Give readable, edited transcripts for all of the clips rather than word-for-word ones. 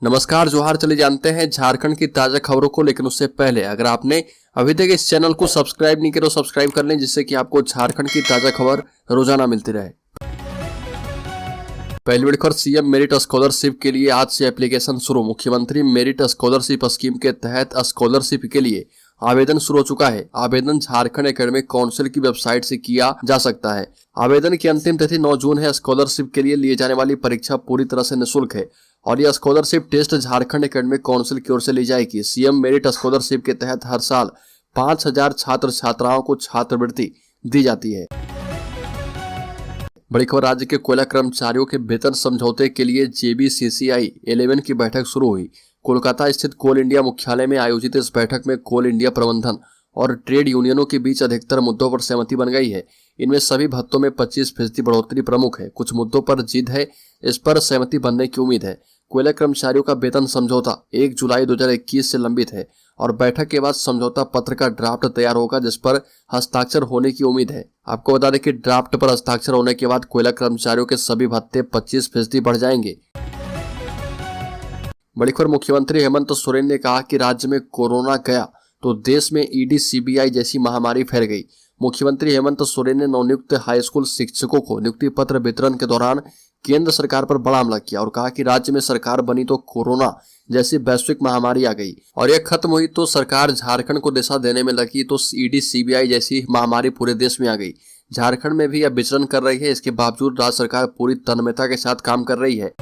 नमस्कार जोहार। चले जानते हैं झारखंड की ताजा खबरों को, लेकिन उससे पहले अगर आपने अभी तक इस चैनल को सब्सक्राइब नहीं किया तो सब्सक्राइब कर लें, जिससे कि आपको झारखंड की ताजा खबर रोजाना मिलती रहे। पहली बड़ी खबर, सीएम मेरिट स्कॉलरशिप के लिए आज से एप्लीकेशन शुरू। मुख्यमंत्री मेरिट स्कॉलरशिप स्कीम के तहत स्कॉलरशिप के लिए आवेदन शुरू हो चुका है। आवेदन झारखंड एकेडमिक काउंसिल की वेबसाइट से किया जा सकता है। आवेदन की अंतिम तिथि 9 जून है। स्कॉलरशिप के लिए लिए जाने वाली परीक्षा पूरी तरह से निःशुल्क है और यह scholarship test Jharkhand academic council की ओर से ली जाएगी। सीएम मेरिट स्कॉलरशिप के तहत हर साल 5000 छात्र छात्राओं को छात्रवृत्ति दी जाती है। बड़ी खबर, राज्य के कोयला कर्मचारियों के वेतन समझौते के लिए JBCCI 11 की बैठक शुरू हुई। कोलकाता स्थित कोल इंडिया मुख्यालय में आयोजित इस बैठक में कोल इंडिया प्रबंधन और ट्रेड यूनियनों के बीच अधिकतर मुद्दों पर सहमति बन गई है। इनमें सभी भत्तों में 25% बढ़ोतरी प्रमुख है। कुछ मुद्दों पर जिद है, इस पर सहमति बनने की उम्मीद है। कोयला कर्मचारियों का वेतन समझौता 1 जुलाई 2021 से लंबित है और बैठक के बाद समझौता पत्र का ड्राफ्ट तैयार होगा, जिस पर हस्ताक्षर होने की उम्मीद है। आपको बता दें कि ड्राफ्ट पर हस्ताक्षर होने के बाद कोयला कर्मचारियों के सभी भत्ते 25% बढ़ जाएंगे। बड़ी खबर, मुख्यमंत्री हेमंत सोरेन ने कहा कि राज्य में कोरोना गया तो देश में ED CBI जैसी महामारी फैल गई। मुख्यमंत्री हेमंत सोरेन ने नवनियुक्त हाई स्कूल शिक्षकों को नियुक्ति पत्र वितरण के दौरान केंद्र सरकार पर बड़ा हमला किया और कहा कि राज्य में सरकार बनी तो कोरोना जैसी वैश्विक महामारी आ गई और यह खत्म हुई तो सरकार झारखंड को दिशा देने में लगी तो ED CBI जैसी महामारी पूरे देश में आ गई। झारखंड में भी यह विचरण कर रही है। इसके बावजूद राज्य सरकार पूरी तन्मयता के साथ काम कर रही है।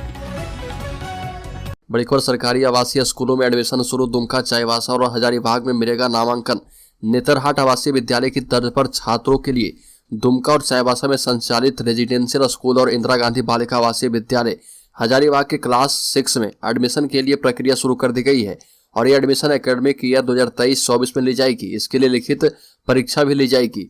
बड़ी खबर, सरकारी आवासीय स्कूलों में एडमिशन शुरू। दुमका, चाईबासा और हजारीबाग में मिलेगा नामांकन। नेतरहाट आवासीय विद्यालय की तर्ज पर छात्रों के लिए दुमका और चाईबासा में संचालित रेजिडेंशियल स्कूल और इंदिरा गांधी बालिका आवासीय विद्यालय हजारीबाग के क्लास 6 में एडमिशन के लिए प्रक्रिया शुरू कर दी गई है और यह एडमिशन एकेडमिक ईयर 2023-24 में ली जाएगी। इसके लिए लिखित परीक्षा भी ली जाएगी।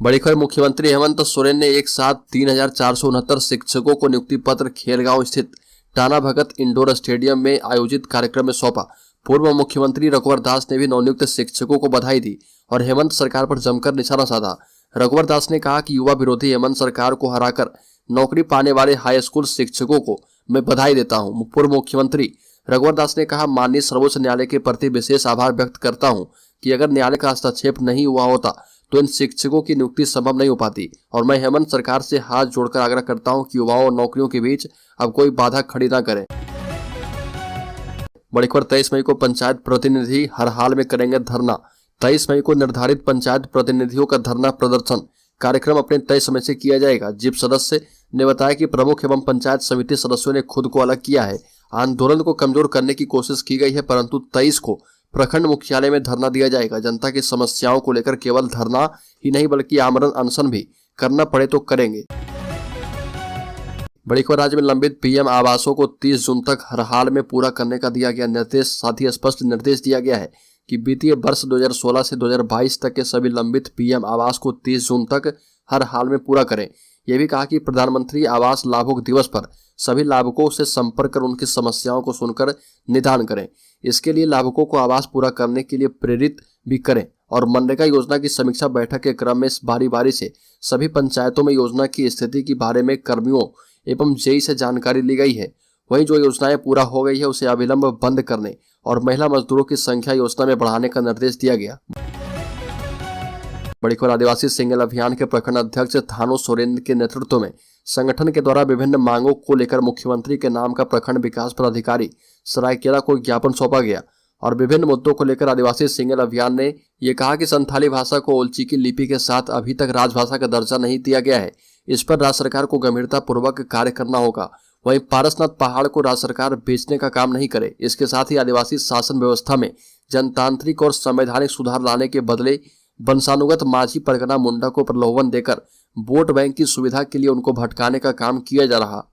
बड़ी खबर, मुख्यमंत्री हेमंत सोरेन ने एक साथ 3469 शिक्षकों को नियुक्ति पत्र खेलगांव स्थित टाना भगत इंडोर स्टेडियम में आयोजित कार्यक्रम में सौंपा। पूर्व मुख्यमंत्री रघुवर दास ने भी नवनियुक्त शिक्षकों को बधाई दी और हेमंत सरकार पर जमकर निशाना साधा। रघुवर दास ने कहा कि युवा विरोधी हेमंत सरकार को हराकर नौकरी पाने वाले हाई स्कूल शिक्षकों को मैं बधाई देता हूं। पूर्व मुख्यमंत्री रघुवर दास ने कहा, माननीय सर्वोच्च न्यायालय के प्रति विशेष आभार व्यक्त करता हूं कि अगर न्यायालय का हस्तक्षेप नहीं हुआ होता तो इन शिक्षकों की नियुक्ति संभव नहीं हो पाती और मैं हेमंत सरकार से हाथ जोड़कर आग्रह करता हूं कि युवाओं और नौकरियों के बीच अब कोई बाधा खड़ी ना करें। बड़ी खबर, 23 मई को पंचायत प्रतिनिधि हर हाल में करेंगे धरना। 23 मई को निर्धारित पंचायत प्रतिनिधियों का धरना प्रदर्शन कार्यक्रम अपने तय समय से किया जाएगा। जिप सदस्य ने बताया कि प्रमुख एवं पंचायत समिति सदस्यों ने खुद को अलग किया है। आंदोलन को कमजोर करने की कोशिश की गई है, परंतु 23 को प्रखंड मुख्यालय में धरना दिया जाएगा। जनता की समस्याओं को लेकर केवल धरना ही नहीं बल्कि आमरण अनशन भी करना पड़े तो करेंगे। बड़ी खबर, राज्य में लंबित PM आवासों को 30 जून तक हर हाल में पूरा करने का दिया गया निर्देश। साथ ही स्पष्ट निर्देश दिया गया है कि वित्तीय वर्ष 2016 से 2022 तक के सभी लंबित PM आवास को 30 जून तक हर हाल में पूरा करें। यह भी कहा कि प्रधानमंत्री आवास लाभुक दिवस पर सभी लाभुकों से संपर्क कर उनकी समस्याओं को सुनकर निदान करें। इसके लिए लाभुकों को आवास पूरा करने के लिए प्रेरित भी करें और मनरेगा योजना की समीक्षा बैठक के क्रम में बारी बारी से सभी पंचायतों में योजना की स्थिति के बारे में कर्मियों एवं JE से जानकारी ली गई है। वहीं जो योजनाएं पूरा हो गई है उसे अविलंब बंद करने और महिला मजदूरों की संख्या योजना में बढ़ाने का निर्देश दिया गया। बड़ी खबर, आदिवासी सिंगल अभियान के प्रखंड अध्यक्ष थानो सोरेन के नेतृत्व में संगठन के द्वारा विभिन्न मांगों को लेकर मुख्यमंत्री के नाम का प्रखंड विकास पदाधिकारी सरायकेला को ज्ञापन सौंपा गया और विभिन्न मुद्दों को लेकर आदिवासी सिंगल अभियान ने ये कहा कि संथाली भाषा को ओलची की लिपि के साथ अभी तक राजभाषा का दर्जा नहीं दिया गया है। इस पर राज्य सरकार को गंभीरता पूर्वक कार्य करना होगा। वहीं पारसनाथ पहाड़ को राज्य सरकार बेचने का काम नहीं करे। इसके साथ ही आदिवासी शासन व्यवस्था में जनतांत्रिक और संवैधानिक सुधार लाने के बदले वंशानुगत माझी परगना मुंडा को प्रलोभन देकर वोट बैंक की सुविधा के लिए उनको भटकाने का काम किया जा रहा।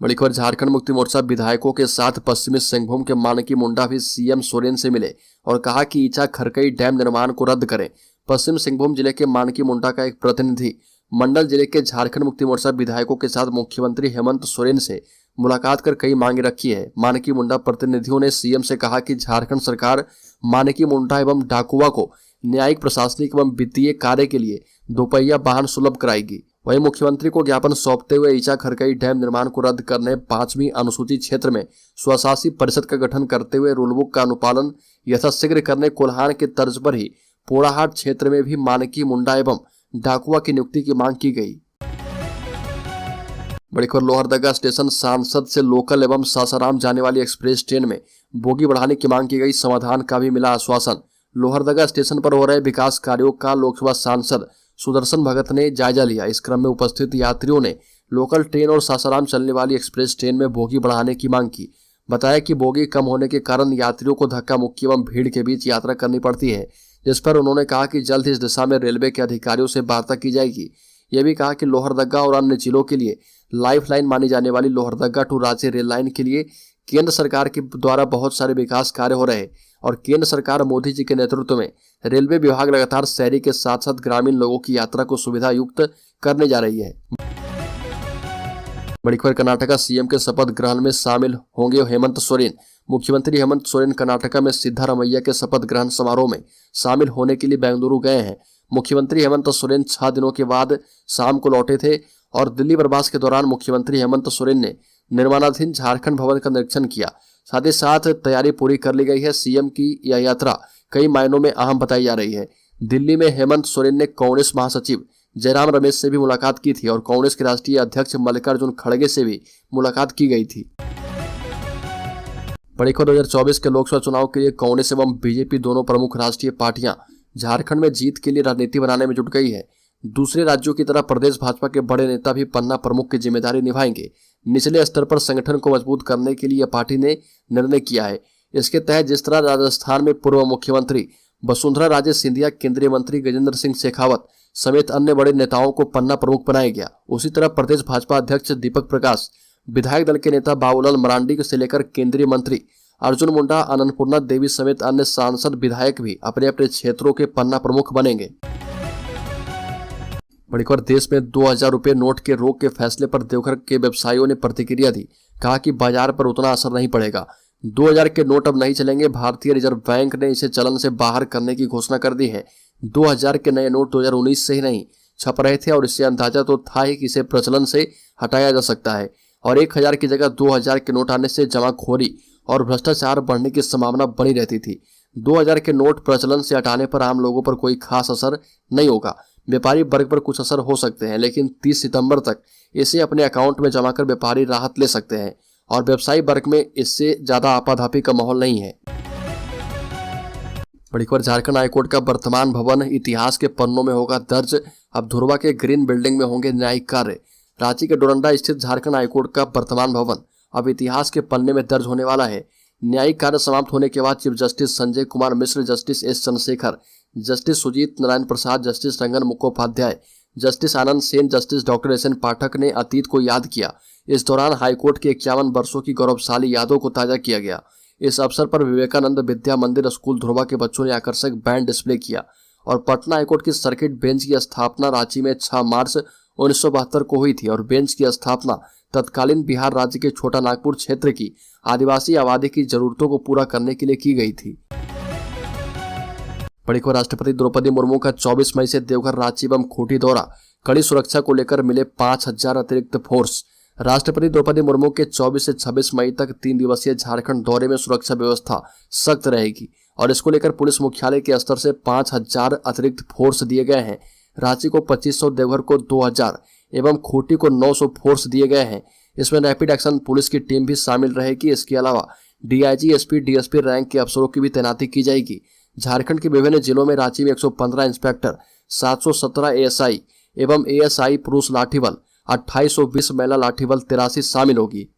बड़ी खबर, झारखंड मुक्ति मोर्चा विधायकों के साथ पश्चिमी सिंहभूम के मानकी मुंडा भी CM सोरेन से मिले और कहा कि ईचा खरकई डैम निर्माण को रद्द करें। पश्चिम सिंहभूम जिले के मानकी मुंडा का एक प्रतिनिधि मंडल जिले के झारखंड मुक्ति मोर्चा विधायकों के साथ मुख्यमंत्री हेमंत सोरेन से मुलाकात कर कई मांगे रखी है। मानकी मुंडा प्रतिनिधियों ने CM से कहा कि झारखंड सरकार मानकी मुंडा एवं डाकुआ को न्यायिक, प्रशासनिक एवं वित्तीय कार्य के लिए दोपहिया वाहन सुलभ कराएगी। वहीं मुख्यमंत्री को ज्ञापन सौंपते हुए ईचा खरकई डैम निर्माण को रद्द करने, 5वीं अनुसूचित क्षेत्र में स्वशासी परिषद का गठन करते हुए रूलबुक का अनुपालन यथाशीघ्र करने, कोल्हान के तर्ज पर ही पोड़ाहाट क्षेत्र में भी मानकी, मुंडा एवं डाकुआ की नियुक्ति की मांग की गई। बड़ी खबर लोहरदगा स्टेशन सांसद से लोकल एवं सासाराम जाने वाली एक्सप्रेस ट्रेन में बोगी बढ़ाने की मांग की गई, समाधान का भी मिला आश्वासन। लोहरदगा स्टेशन पर हो रहे विकास कार्यों का लोकसभा सांसद सुदर्शन भगत ने जायजा लिया। इस क्रम में उपस्थित यात्रियों ने लोकल ट्रेन और सासाराम चलने वाली एक्सप्रेस ट्रेन में बोगी बढ़ाने की मांग की। बताया कि बोगी कम होने के कारण यात्रियों को धक्का मुक्की एवं भीड़ के बीच यात्रा करनी पड़ती है, जिस पर उन्होंने कहा कि जल्द ही इस दिशा में रेलवे के अधिकारियों से वार्ता की जाएगी। यह भी कहा कि लोहरदगा और अन्य जिलों के लिए लाइफलाइन मानी जाने वाली Lohardaga to Ranchi rail line के लिए केंद्र सरकार के द्वारा बहुत सारे विकास कार्य हो रहे हैं और केंद्र सरकार मोदी जी के नेतृत्व में रेलवे विभाग लगातार शहरी के साथ साथ ग्रामीण लोगों की यात्रा को सुविधा युक्त करने जा रही है। बड़ी खबर कर्नाटका सीएम के शपथ ग्रहण में शामिल होंगे हेमंत सोरेन। मुख्यमंत्री हेमंत सोरेन कर्नाटका में सिद्धारमैया के शपथ ग्रहण समारोह में शामिल होने के लिए बेंगलुरु गए हैं। मुख्यमंत्री हेमंत सोरेन 6 दिनों के बाद शाम को लौटे थे और दिल्ली प्रवास के दौरान मुख्यमंत्री हेमंत सोरेन ने निर्माणाधीन झारखंड भवन का निरीक्षण किया। साथ ही साथ तैयारी पूरी कर ली गई है। सीएम की यह यात्रा कई मायनों में अहम बताई जा रही है। दिल्ली में हेमंत सोरेन ने कांग्रेस महासचिव जयराम रमेश से भी मुलाकात की थी और कांग्रेस के राष्ट्रीय अध्यक्ष मल्लिकार्जुन खड़गे से भी मुलाकात की गई थी। बड़ी खबर 2024 के लोकसभा चुनाव के लिए कांग्रेस एवं बीजेपी दोनों प्रमुख राष्ट्रीय पार्टियां झारखंड में जीत के लिए रणनीति बनाने में जुट गई है। दूसरे राज्यों की तरह प्रदेश भाजपा के बड़े नेता भी पन्ना प्रमुख की जिम्मेदारी निभाएंगे। निचले स्तर पर संगठन को मजबूत करने के लिए यह पार्टी ने निर्णय किया है। इसके तहत जिस तरह राजस्थान में पूर्व मुख्यमंत्री वसुंधरा राजे सिंधिया, केंद्रीय मंत्री गजेंद्र सिंह शेखावत समेत अन्य बड़े नेताओं को पन्ना प्रमुख बनाया गया, उसी तरह प्रदेश भाजपा अध्यक्ष दीपक प्रकाश, विधायक दल के नेता बाबूलाल मरांडी से लेकर केंद्रीय मंत्री अर्जुन मुंडा, अन्नपूर्णा देवी समेत अन्य सांसद विधायक भी अपने अपने क्षेत्रों के पन्ना प्रमुख बनेंगे। बड़ी खबर देश में 2000 रुपये नोट के रोक के फैसले पर देवघर के व्यवसायियों ने प्रतिक्रिया दी। कहा कि बाजार पर उतना असर नहीं पड़ेगा। 2000 के नोट अब नहीं चलेंगे। भारतीय रिजर्व बैंक ने इसे चलन से बाहर करने की घोषणा कर दी है। 2000 के नए नोट 2019 से ही नहीं छप रहे थे और इससे अंदाजा तो था ही कि इसे प्रचलन से हटाया जा सकता है और 1000 की जगह 2000 के नोट आने से जमाखोरी और भ्रष्टाचार बढ़ने की संभावना बनी रहती थी। 2000 के नोट प्रचलन से हटाने पर आम लोगों पर कोई खास असर नहीं होगा। व्यापारी वर्ग पर कुछ असर हो सकते हैं, लेकिन 30 सितंबर तक इसे अपने अकाउंट में जमा कर व्यापारी राहत ले सकते हैं और व्यवसायी वर्ग में इससे ज्यादा आपाधापी का माहौल नहीं है। बड़ी खबर झारखंड हाईकोर्ट का वर्तमान भवन इतिहास के पन्नों में होगा दर्ज। अब धुरवा के ग्रीन बिल्डिंग में होंगे न्यायिक कार्य। रांची के डोरंडा स्थित झारखंड हाईकोर्ट का वर्तमान भवन अब इतिहास के पन्ने में दर्ज होने वाला है। न्यायिक कार्य समाप्त होने के बाद chief justice Sanjay Kumar Mishra, justice S Chandrashekhar, justice Sujit Narayan Prasad, justice Rangan Mukhopadhyay, justice Anand Sen, justice doctor S N Pathak ने अतीत को याद किया। इस दौरान हाईकोर्ट की 51 वर्षों की गौरवशाली यादों को ताजा किया गया। इस अवसर पर विवेकानंद विद्या मंदिर स्कूल धुरवा के बच्चों ने आकर्षक बैंड डिस्प्ले किया और पटना हाईकोर्ट की सर्किट बेंच की स्थापना रांची में 6 मार्च 1972 को हुई थी और बेंच की स्थापना तत्कालीन बिहार राज्य के छोटा नागपुर क्षेत्र की आदिवासी आबादी की जरूरतों को पूरा करने के लिए की गई थी। बड़ी खबर राष्ट्रपति द्रौपदी मुर्मू का 24 मई से देवघर, रांची एवं खूंटी दौरा। कड़ी सुरक्षा को लेकर मिले 5000 अतिरिक्त फोर्स। राष्ट्रपति द्रौपदी मुर्मू के 24 से 26 मई तक 3 दिवसीय झारखंड दौरे में सुरक्षा व्यवस्था सख्त रहेगी और इसको लेकर पुलिस मुख्यालय के स्तर से 5000 अतिरिक्त फोर्स दिए गए हैं। रांची को 2500, देवघर को 2000 एवं खूंटी को 900 फोर्स दिए गए हैं। इसमें रैपिड एक्शन पुलिस की टीम भी शामिल रहेगी। इसके अलावा डीआईजी, एसपी, डीएसपी रैंक के अफसरों की भी तैनाती की जाएगी। झारखंड के विभिन्न जिलों में रांची में 115 इंस्पेक्टर, 717 एएसआई एवं एएसआई पुरुष लाठी बल, 2820 महिला लाठी बल 83 शामिल होगी।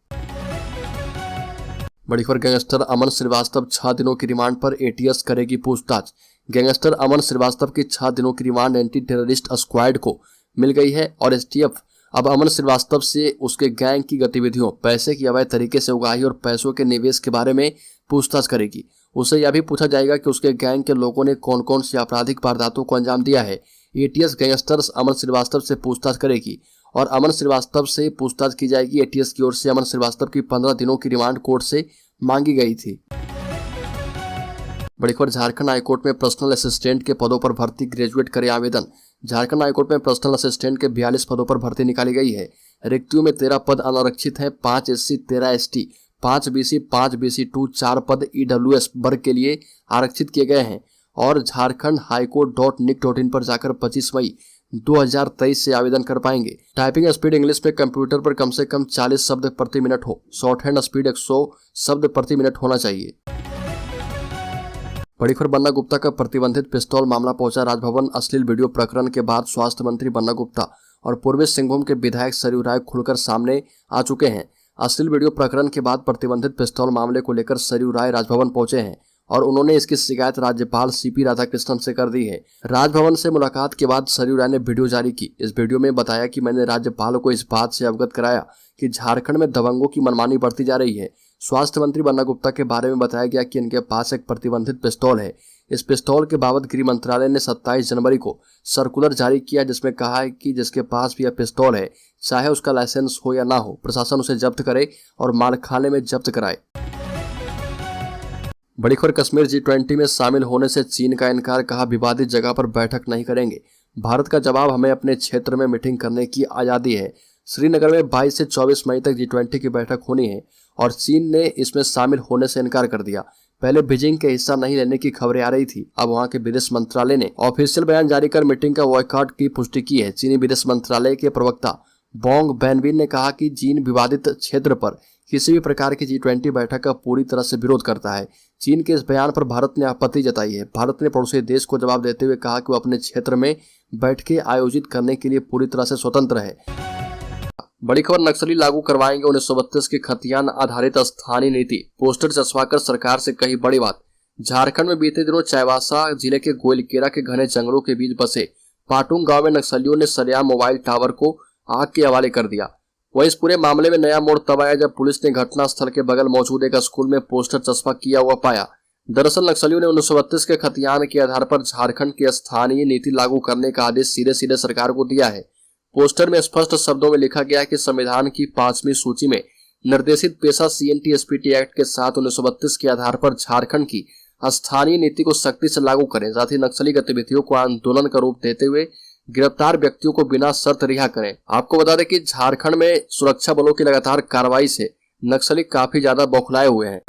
बड़ी खबर गैंगस्टर अमन श्रीवास्तव 6 दिनों की रिमांड पर एटीएस करेगी पूछताछ। गैंगस्टर अमन श्रीवास्तव की 6 दिनों की रिमांड एंटी टेररिस्ट स्क्वाड को मिल गई है और एसटीएफ अब अमन श्रीवास्तव से उसके गैंग की गतिविधियों, पैसे की अवैध तरीके से उगाही और पैसों के निवेश के बारे में पूछताछ करेगी। उससे यह भी पूछा जाएगा कि उसके गैंग के लोगों ने कौन कौन सी आपराधिक वारदातों को अंजाम दिया है। एटीएस गैंगस्टर्स अमन श्रीवास्तव से पूछताछ करेगी और अमन श्रीवास्तव से पूछताछ की जाएगी। एटीएस की ओर से अमन श्रीवास्तव की 15 दिनों की रिमांड कोर्ट से मांगी गई थी। बड़ी खबर झारखंड हाईकोर्ट में पर्सनल असिस्टेंट के पदों पर भर्ती, ग्रेजुएट करे आवेदन। झारखंड हाईकोर्ट में पर्सनल असिस्टेंट के 42 पदों पर भर्ती निकाली गई है। रिक्तियों में 13 पद अनारक्षित हैं। 5 SC, 13 ST, 5 BC, 5 BC2, 4 पद EWS वर्ग के लिए आरक्षित किए गए हैं। और झारखंड हाईकोर्ट.nic.in पर जाकर 25 मई 2023 से आवेदन कर पाएंगे। टाइपिंग स्पीड इंग्लिश में कंप्यूटर पर कम से कम 40 शब्द प्रति मिनट हो। शॉर्ट हैंड स्पीड 100 शब्द प्रति मिनट होना चाहिए। बड़ी खबर, बन्ना गुप्ता का प्रतिबंधित पिस्तौल मामला पहुंचा राजभवन। अश्लील वीडियो प्रकरण के बाद स्वास्थ्य मंत्री बन्ना गुप्ता और पूर्वी सिंहभूम के विधायक सरयू राय खुलकर सामने आ चुके हैं। अश्लील वीडियो प्रकरण के बाद प्रतिबंधित पिस्तौल मामले को लेकर सरयू राय राजभवन पहुंचे हैं और उन्होंने इसकी शिकायत राज्यपाल CP राधाकृष्णन से कर दी है। राजभवन से मुलाकात के बाद सरयू राय ने वीडियो जारी की। इस वीडियो में बताया कि मैंने राज्यपाल को इस बात से अवगत कराया कि झारखंड में दबंगों की मनमानी बढ़ती जा रही है। स्वास्थ्य मंत्री बन्ना गुप्ता के बारे में बताया गया कि इनके पास एक प्रतिबंधित पिस्तौल है। इस पिस्तौल के बाबत गृह मंत्रालय ने 27 जनवरी को सर्कुलर जारी किया, जिसमें कहा है कि जिसके पास भी यह पिस्तौल है, चाहे उसका लाइसेंस हो या ना हो, प्रशासन उसे जब्त करे और मालखाने में जब्त कराए। बड़ी खबर, कश्मीर G20 में शामिल होने से चीन का इनकार, कहा विवादित जगह पर बैठक नहीं करेंगे। भारत का जवाब, हमें अपने क्षेत्र में मीटिंग करने की आज़ादी है। श्रीनगर में 22 से 24 मई तक G20 की बैठक होनी है और चीन ने इसमें शामिल होने से इनकार कर दिया। पहले बीजिंग के हिस्सा नहीं लेने की खबरें आ रही थी। अब वहां के विदेश मंत्रालय ने ऑफिशियल बयान जारी कर मीटिंग का बॉयकॉट की पुष्टि की है। चीनी विदेश मंत्रालय के प्रवक्ता बोंग बैनबिन ने कहा कि चीन विवादित क्षेत्र पर किसी भी प्रकार की G20 बैठक का पूरी तरह से विरोध करता है। चीन के इस बयान पर भारत ने आपत्ति जताई है। भारत ने पड़ोसी देश को जवाब देते हुए कहा कि वो अपने क्षेत्र में बैठकें आयोजित करने के लिए पूरी तरह से स्वतंत्र है। बड़ी खबर, नक्सली लागू करवाएंगे 1932 की खतियान आधारित स्थानीय नीति, पोस्टर चस्पाकर सरकार से कही बड़ी बात। झारखंड में बीते दिनों चाईबासा जिले के गोइलकेरा के घने जंगलों के बीच बसे पाटुंग गांव में नक्सलियों ने सरेआम मोबाइल टावर को आग के हवाले कर दिया। वह इस पूरे मामले में नया मोड़ तब आया जब पुलिस ने घटनास्थल के बगल मौजूद एक स्कूल में पोस्टर चस्पा किया हुआ पाया। दरअसल नक्सलियों ने 1932 के खतियान के आधार पर झारखंड की स्थानीय नीति लागू करने का आदेश सीधे सीधे सरकार को दिया है। पोस्टर में स्पष्ट शब्दों में लिखा गया है कि संविधान की 5वीं सूची में निर्देशित पेशा CNT-SPT एक्ट के साथ 1932 के आधार पर झारखंड की स्थानीय नीति को सख्ती से लागू करें। साथ ही नक्सली गतिविधियों को आंदोलन का रूप देते हुए गिरफ्तार व्यक्तियों को बिना शर्त रिहा करें। आपको बता दें कि झारखंड में सुरक्षा बलों की लगातार कार्रवाई से नक्सली काफी ज्यादा बौखलाए हुए हैं।